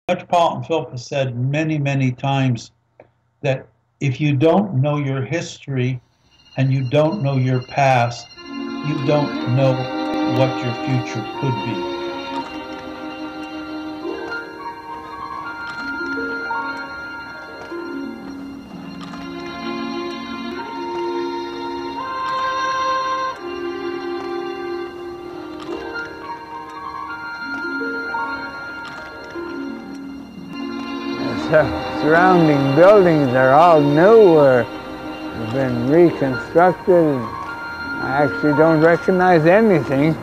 Metropolitan Philip has said many, many times that if you don't know your history and you don't know your past, you don't know what your future could be. The surrounding buildings are all new or have been reconstructed. I actually don't recognize anything.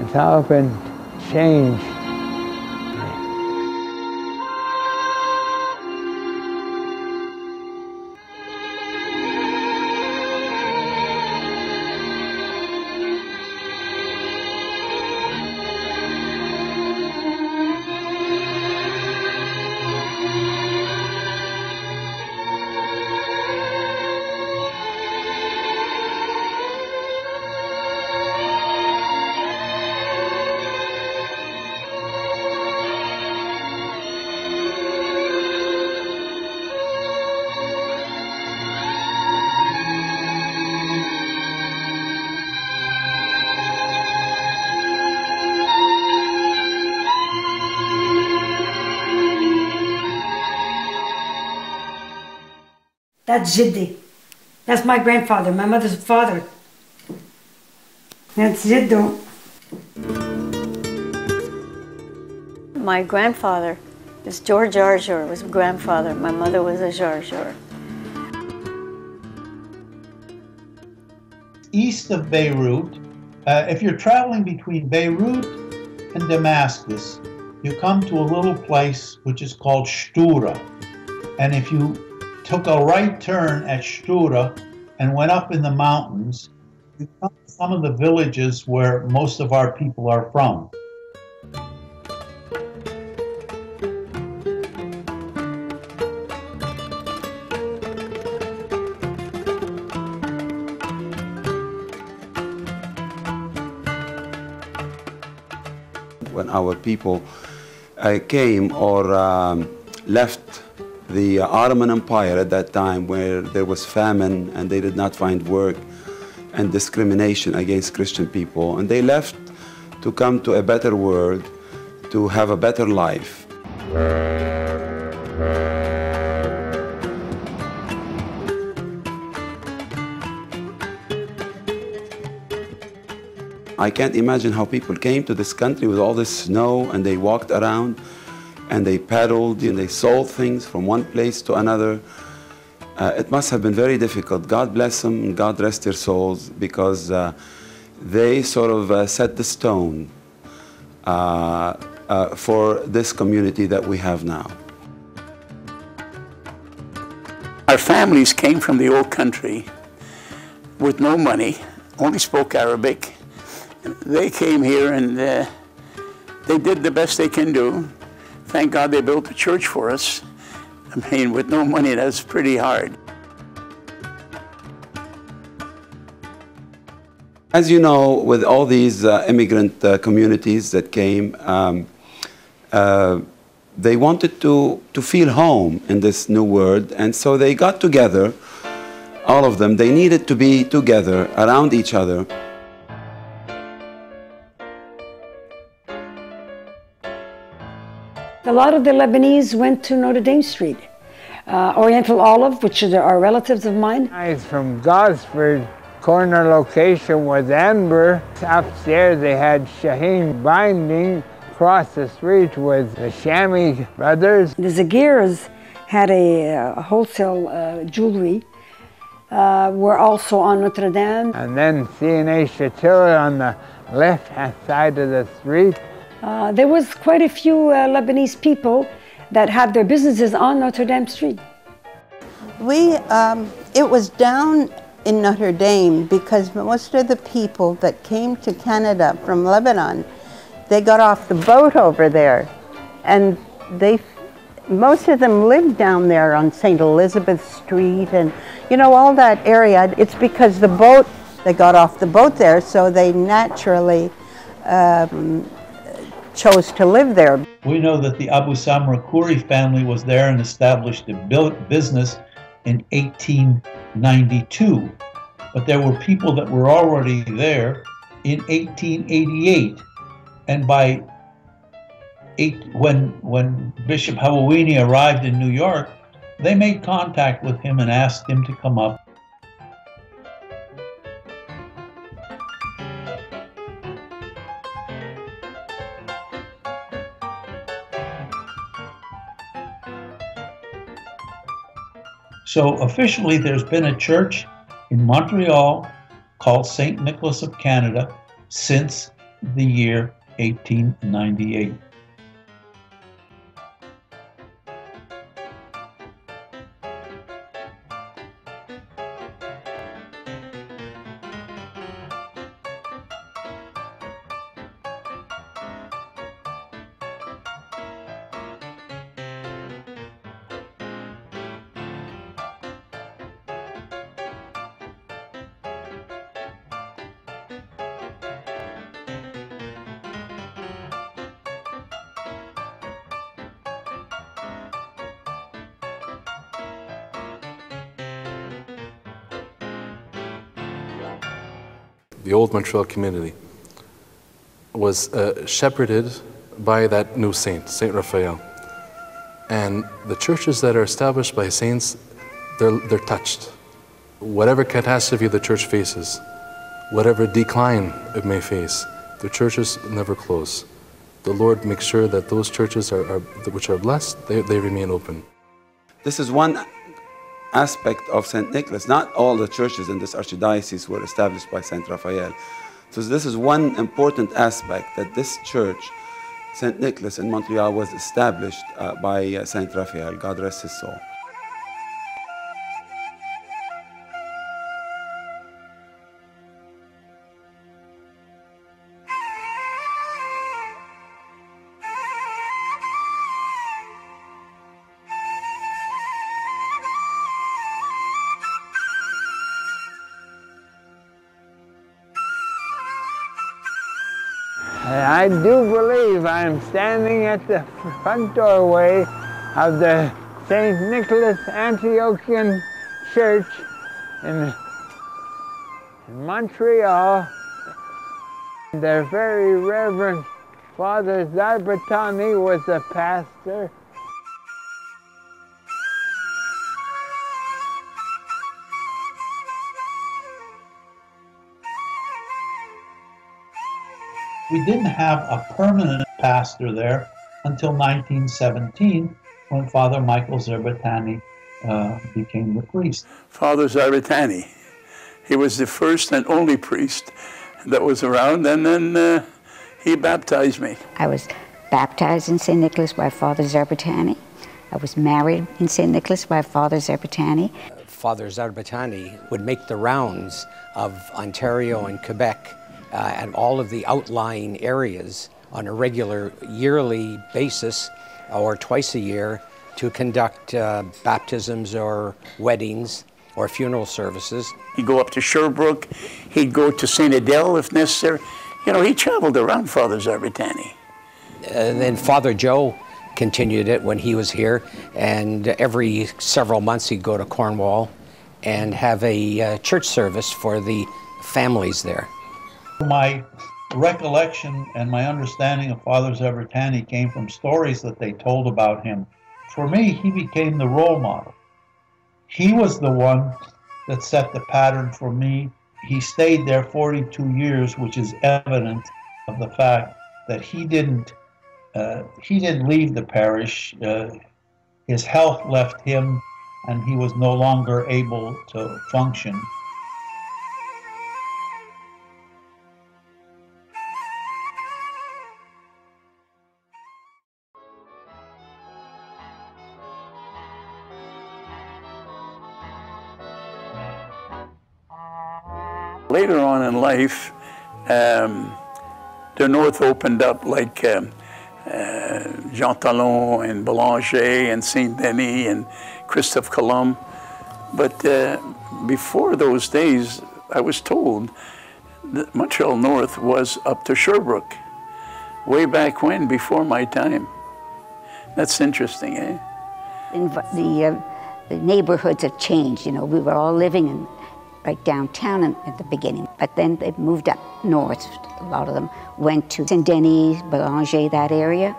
It's all been changed. That's Jiddi. That's my grandfather, my mother's father. That's Jiddu. My grandfather is George Arjur, was grandfather. My mother was a Jarjur. East of Beirut, if you're traveling between Beirut and Damascus, you come to a little place which is called Shtura. And if you took a right turn at Shtura and went up in the mountains, you come to some of the villages where most of our people are from. When our people came or left the Ottoman Empire at that time, where there was famine and they did not find work and discrimination against Christian people, and they left to come to a better world, to have a better life. I can't imagine how people came to this country with all this snow, and they walked around and they paddled and they sold things from one place to another. It must have been very difficult. God bless them and God rest their souls, because they sort of set the stone for this community that we have now. Our families came from the old country with no money, only spoke Arabic. They came here and they did the best they can do. Thank God they built a church for us. I mean, with no money, that's pretty hard. As you know, with all these immigrant communities that came, they wanted to feel home in this new world, and so they got together, all of them. They needed to be together around each other. A lot of the Lebanese went to Notre Dame Street. Oriental Olive, which are relatives of mine. Guys from Gosford, corner location was Amber. Upstairs they had Shaheen Binding. Across the street was the Shami brothers. The Zagirs had a wholesale jewelry. We're also on Notre Dame. And then C&A Chatilla on the left-hand side of the street. There was quite a few Lebanese people that had their businesses on Notre Dame Street. It was down in Notre Dame because most of the people that came to Canada from Lebanon, they got off the boat over there, and most of them lived down there on St. Elizabeth Street and, you know, all that area. It's because the boat They got off the boat there, so they naturally chose to live there. We know that the Abu Samra Khoury family was there and established a business in 1892. But there were people that were already there in 1888. And when Bishop Hawawini arrived in New York, they made contact with him and asked him to come up. So officially, there's been a church in Montreal called St.Nicholas of Canada since the year 1898. The old Montreal community was shepherded by that new saint, Saint Raphael. And the churches that are established by saints, they're touched. Whatever catastrophe the church faces, whatever decline it may face, the churches never close. The Lord makes sure that those churches which are blessed, they remain open. This is one aspect of St. Nicholas. Not all the churches in this archdiocese were established by St. Raphael. So this is one important aspect, that this church, St. Nicholas in Montreal, was established by St. Raphael, God rest his soul. I do believe I'm standing at the front doorway of the St. Nicholas Antiochian Church in Montreal. The very Reverend Father Zarbatani was the pastor. We didn't have a permanent pastor there until 1917, when Father Michael Zarbatani became the priest. Father Zarbatani, he was the first and only priest that was around, and then he baptized me. I was baptized in St. Nicholas by Father Zarbatani. I was married in St. Nicholas by Father Zarbatani. Father Zarbatani would make the rounds of Ontario and Quebec and all of the outlying areas on a regular yearly basis or twice a year to conduct baptisms or weddings or funeral services. He'd go up to Sherbrooke, he'd go to St. Adele if necessary. You know, he traveled around, Father Zarbatani. And then Father Joe continued it when he was here, and every several months he'd go to Cornwall and have a church service for the families there. My recollection and my understanding of Father Zarbatani came from stories that they told about him. For me, he became the role model. He was the one that set the pattern for me. He stayed there 42 years, which is evident of the fact that he didn't leave the parish. His health left him, and he was no longer able to function. Later on in life, the North opened up, like Jean Talon and Bélanger and Saint Denis and Christophe Colomb. But before those days, I was told that Montreal North was up to Sherbrooke, way back when, before my time. That's interesting, eh? The neighborhoods have changed. You know, we were all living in right downtown at the beginning, but then they moved up north. A lot of them went to Saint-Denis, Bélanger, that area.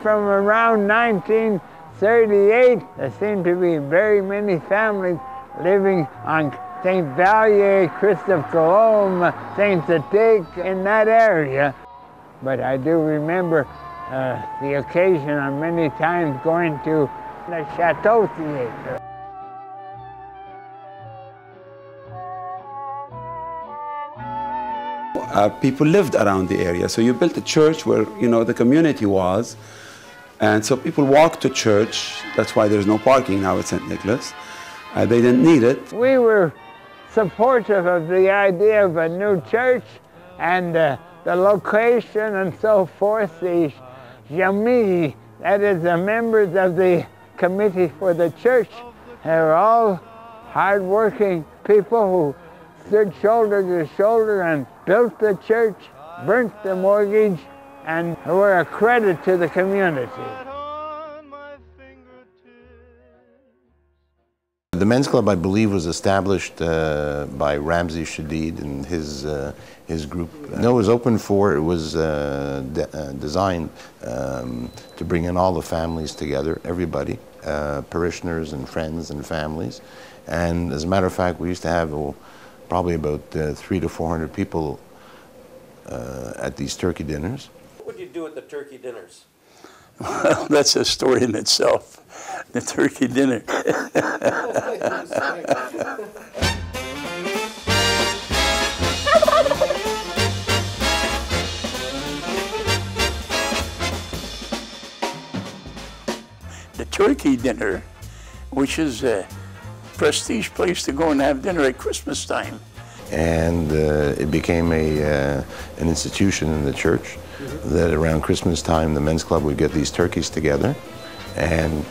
From around 1938, there seemed to be very many families living on St. Vallier, Christophe Colombe, St. Zatique, in that area. But I do remember the occasion on many times going to the Chateau Theatre. People lived around the area, so you built a church where, you know, the community was, and so people walked to church. That's why there's no parking now at St. Nicholas. They didn't need it. We were supportive of the idea of a new church and the location and so forth. The Jami, that is the members of the committee for the church, they were all hard-working people who stood shoulder to shoulder and built the church, burnt the mortgage, and were a credit to the community. The men's club, I believe, was established by Ramsey Shadid and his group. No, it was open for, it was designed to bring in all the families together, everybody, parishioners and friends and families. And as a matter of fact, we used to have probably about 300 to 400 people at these turkey dinners. What would you do at the turkey dinners? Well, that's a story in itself, the turkey dinner. The turkey dinner, which is a prestige place to go and have dinner at Christmas time. And it became an institution in the church that around Christmas time the men's club would get these turkeys together and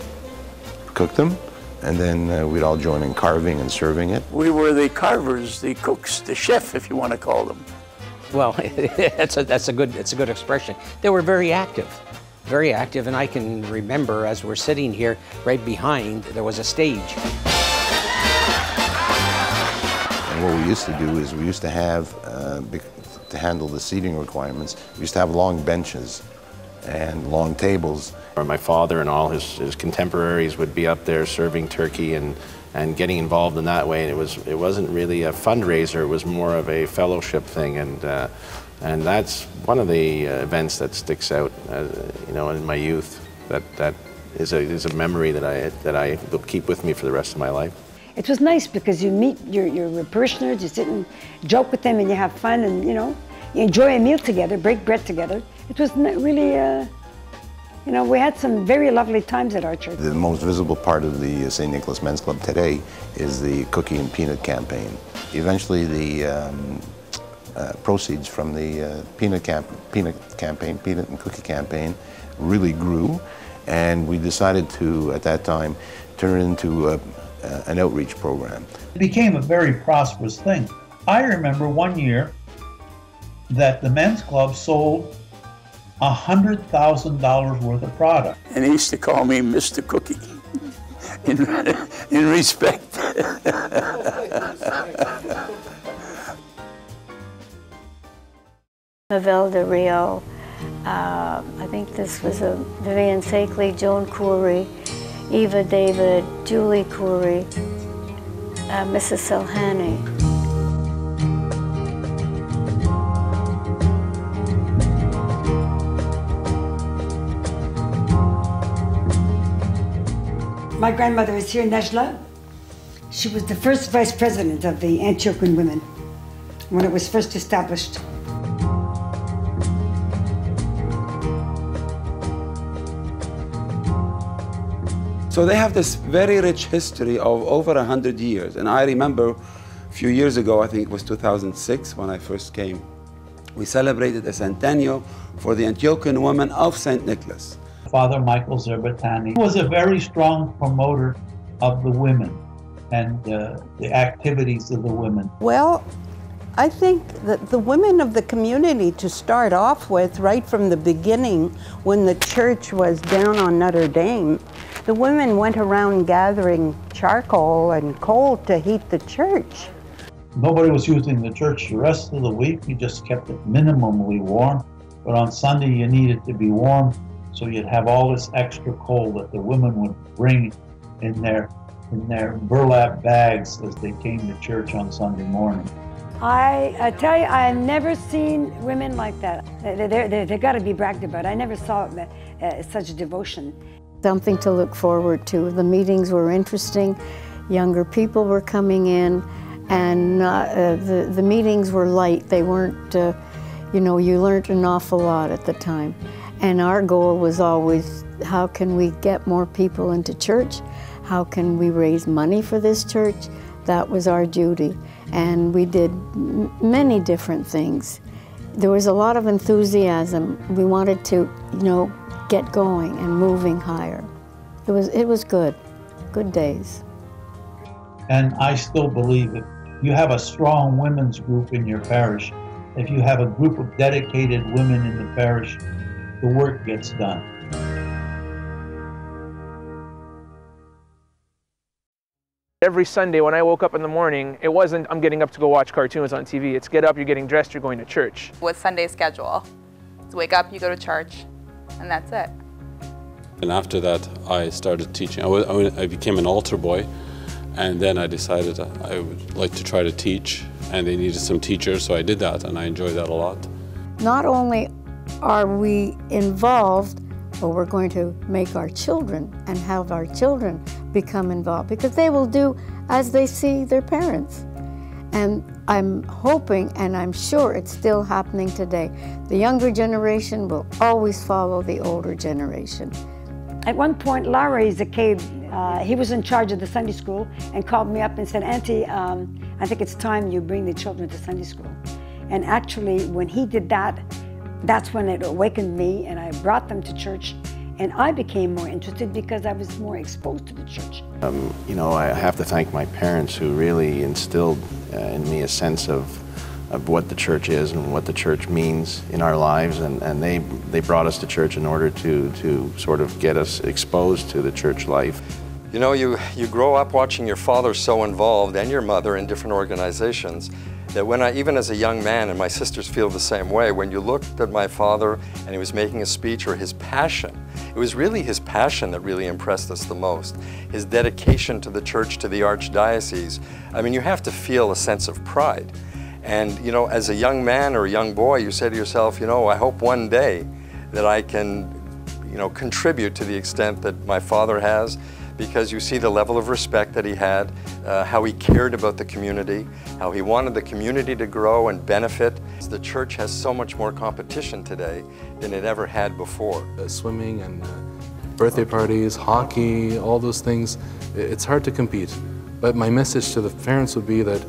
cook them, and then we'd all join in carving and serving it. We were the carvers, the cooks, the chef, if you want to call them. Well, that's a good expression. They were very active, and I can remember as we're sitting here right behind, there was a stage. And what we used to do is we used to have, to handle the seating requirements, we used to have long benches and long tables. My father and all his contemporaries would be up there serving turkey and getting involved in that way. And it wasn't really a fundraiser, it was more of a fellowship thing. And that's one of the events that sticks out, you know, in my youth. That is a memory that I will keep with me for the rest of my life. It was nice because you meet your parishioners, you sit and joke with them and you have fun and, you know, you enjoy a meal together, break bread together. It was really, you know, we had some very lovely times at our church. The most visible part of the St. Nicholas Men's Club today is the cookie and peanut campaign. Eventually the proceeds from the peanut and cookie campaign really grew, and we decided to, at that time, turn it into an outreach program. It became a very prosperous thing. I remember one year that the men's club sold $100,000 worth of product. And he used to call me Mr. Cookie, in respect. Mavel de Rio, I think this was Vivian Sakely, Joan Coury, Eva David, Julie Coury, Mrs. Selhani. My grandmother is here, Nejla. She was the first vice president of the Antiochian women when it was first established. So they have this very rich history of over 100 years. And I remember a few years ago, I think it was 2006 when I first came, we celebrated a centennial for the Antiochian women of St. Nicholas. Father Michael Zerbatani was a very strong promoter of the women. and the activities of the women? Well, I think that the women of the community, to start off with, right from the beginning, when the church was down on Notre Dame, the women went around gathering charcoal and coal to heat the church. Nobody was using the church the rest of the week. You just kept it minimally warm. But on Sunday, you needed to be warm, so you'd have all this extra coal that the women would bring in their burlap bags as they came to church on Sunday morning. I tell you, I've never seen women like that. They got to be bragged about. I never saw such devotion. Something to look forward to. The meetings were interesting. Younger people were coming in, and the meetings were light. They weren't, you know, you learned an awful lot at the time. And our goal was always, how can we get more people into church? How can we raise money for this church? That was our duty. And we did many different things. There was a lot of enthusiasm. We wanted to, you know, get going and moving higher. It was good days. And I still believe if you have a strong women's group in your parish, if you have a group of dedicated women in the parish, the work gets done. Every Sunday when I woke up in the morning, it wasn't I'm getting up to go watch cartoons on TV. It's get up, you're getting dressed, you're going to church. What's Sunday's schedule? It's wake up, you go to church, and that's it. And after that, I started teaching. I became an altar boy, and then I decided I would like to try to teach, and they needed some teachers, so I did that, and I enjoyed that a lot. Not only are we involved, but we're going to make our children and have our children become involved, because they will do as they see their parents. And I'm hoping, and I'm sure it's still happening today, the younger generation will always follow the older generation. At one point, Larry Zakeb, he was in charge of the Sunday school and called me up and said, Auntie, I think it's time you bring the children to Sunday school. And actually, when he did that, that's when it awakened me, and I brought them to church, and I became more interested because I was more exposed to the church. You know, I have to thank my parents, who really instilled in me a sense of what the church is and what the church means in our lives, and they brought us to church in order to sort of get us exposed to the church life. You know, you grow up watching your father so involved, and your mother, in different organizations, that when even as a young man, and my sisters feel the same way, when you looked at my father and he was making a speech, or his passion, it was really his passion that really impressed us the most. His dedication to the church, to the archdiocese. I mean, you have to feel a sense of pride. And, you know, as a young man or a young boy, you say to yourself, you know, I hope one day that I can, you know, contribute to the extent that my father has, because you see the level of respect that he had, how he cared about the community, how he wanted the community to grow and benefit. The church has so much more competition today than it ever had before. Swimming and birthday parties, hockey, all those things, it's hard to compete. But my message to the parents would be that,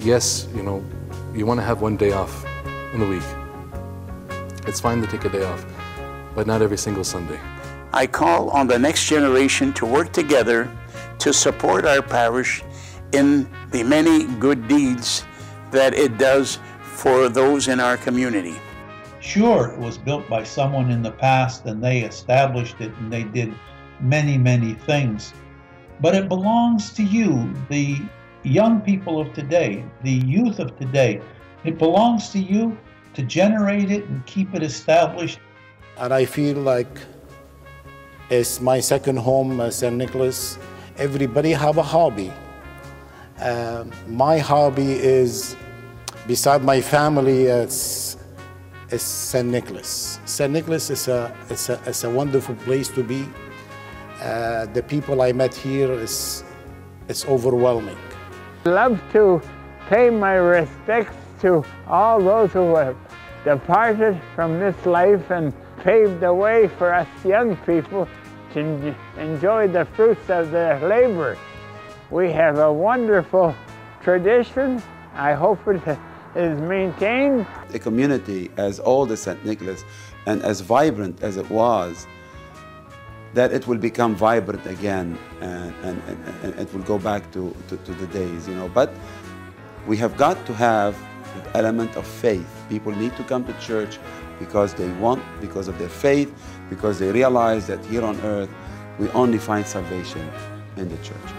yes, you know, you want to have one day off in the week. It's fine to take a day off, but not every single Sunday. I call on the next generation to work together to support our parish in the many good deeds that it does for those in our community. Sure, it was built by someone in the past, and they established it, and they did many, many things. But it belongs to you, the young people of today, the youth of today. It belongs to you to generate it and keep it established. And I feel like it's my second home, St. Nicholas. Everybody have a hobby. My hobby is, beside my family, it's St. Nicholas. St. Nicholas is a wonderful place to be. The people I met here is overwhelming. I'd love to pay my respects to all those who have departed from this life and paved the way for us young people to enjoy the fruits of their labor. We have a wonderful tradition. I hope it is maintained. A community as old as St. Nicholas and as vibrant as it was, that it will become vibrant again, and it will go back to the days, you know. But we have got to have an element of faith. People need to come to church because they want, because of their faith, because they realize that here on earth we only find salvation in the church.